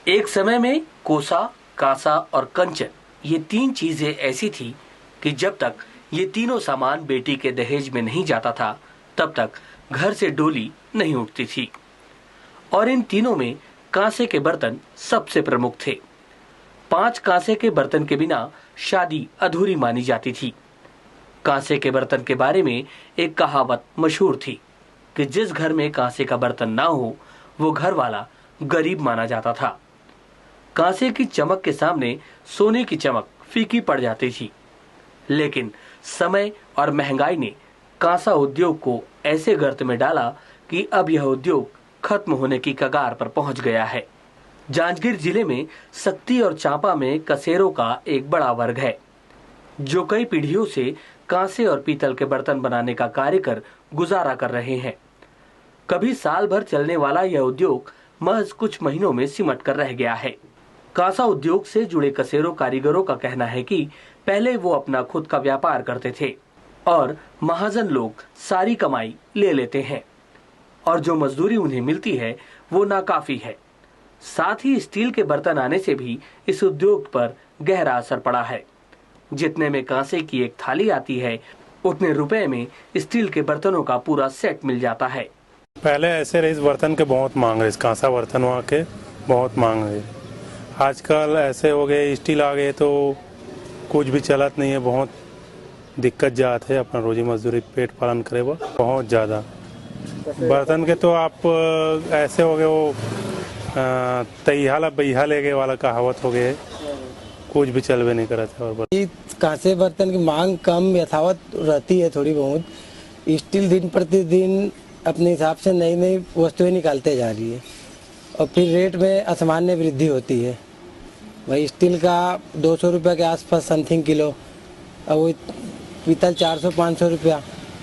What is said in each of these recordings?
एक समय में कोसा, कांसा और कंचन ये तीन चीजें ऐसी थी कि जब तक ये तीनों सामान बेटी के दहेज में नहीं जाता था तब तक घर से डोली नहीं उठती थी। और इन तीनों में कांसे के बर्तन सबसे प्रमुख थे। 5 कांसे के बर्तन के बिना शादी अधूरी मानी जाती थी। कांसे के बर्तन के बारे में एक कहावत मशहूर थी कि जिस घर में कांसे का बर्तन ना हो वो घर वाला गरीब माना जाता था। कांसे की चमक के सामने सोने की चमक फीकी पड़ जाती थी। लेकिन समय और महंगाई ने कांसा उद्योग को ऐसे गर्त में डाला कि अब यह उद्योग खत्म होने की कगार पर पहुंच गया है। जांजगीर जिले में सक्ती और चांपा में कसेरों का एक बड़ा वर्ग है जो कई पीढ़ियों से कांसे और पीतल के बर्तन बनाने का कार्य कर गुजारा कर रहे हैं। कभी साल भर चलने वाला यह उद्योग महज कुछ महीनों में सिमट कर रह गया है। कांसा उद्योग से जुड़े कसेरों कारीगरों का कहना है कि पहले वो अपना खुद का व्यापार करते थे और महाजन लोग सारी कमाई ले लेते हैं और जो मजदूरी उन्हें मिलती है वो नाकाफी है। साथ ही स्टील के बर्तन आने से भी इस उद्योग पर गहरा असर पड़ा है। जितने में कांसे की एक थाली आती है उतने रुपए में स्टील के बर्तनों का पूरा सेट मिल जाता है। पहले ऐसे रहे इस बर्तन के बहुत मांग है, इस कांसा बर्तन वहाँ के बहुत मांग है। आजकल ऐसे हो गए स्टील आ गए तो कुछ भी चलत नहीं है, बहुत दिक्कत जात है अपना रोजी मजदूरी पेट पालन करे वो बहुत ज़्यादा। बर्तन के तो आप ऐसे हो गए वो तैहाला बैहा ले गए वाला कहावत हो गए, कुछ भी चलवे नहीं करा था। और कांसे बर्तन की मांग कम यथावत रहती है थोड़ी बहुत। स्टील दिन प्रतिदिन अपने हिसाब से नई नई वस्तुएं निकालते जा रही है और फिर रेट में असामान्य वृद्धि होती है। वही स्टील का 200 रुपये के आसपास समथिंग किलो और वो पीतल 400-500 रुपया,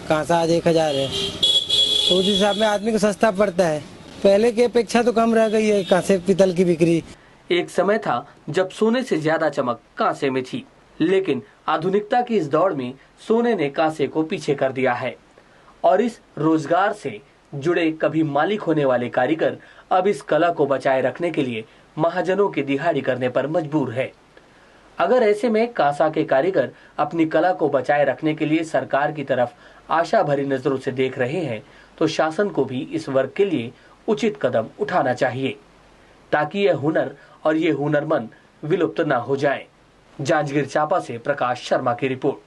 कांसा आज 1000 है, तो उस हिसाब में आदमी को सस्ता पड़ता है। पहले की अपेक्षा तो कम रह गई है कांसे पीतल की बिक्री। एक समय था जब सोने से ज्यादा चमक कांसे में थी, लेकिन आधुनिकता की इस दौड़ में सोने ने कांसे को पीछे कर दिया है और इस रोजगार से जुड़े कभी मालिक होने वाले कारीगर अब इस कला को बचाए रखने के लिए महाजनों की दिहाड़ी करने पर मजबूर है। अगर ऐसे में कांसा के कारीगर अपनी कला को बचाए रखने के लिए सरकार की तरफ आशा भरी नजरों से देख रहे हैं तो शासन को भी इस वर्ग के लिए उचित कदम उठाना चाहिए ताकि यह हुनर और ये हुनरमंद विलुप्त न हो जाए। जांजगीर चांपा से प्रकाश शर्मा की रिपोर्ट।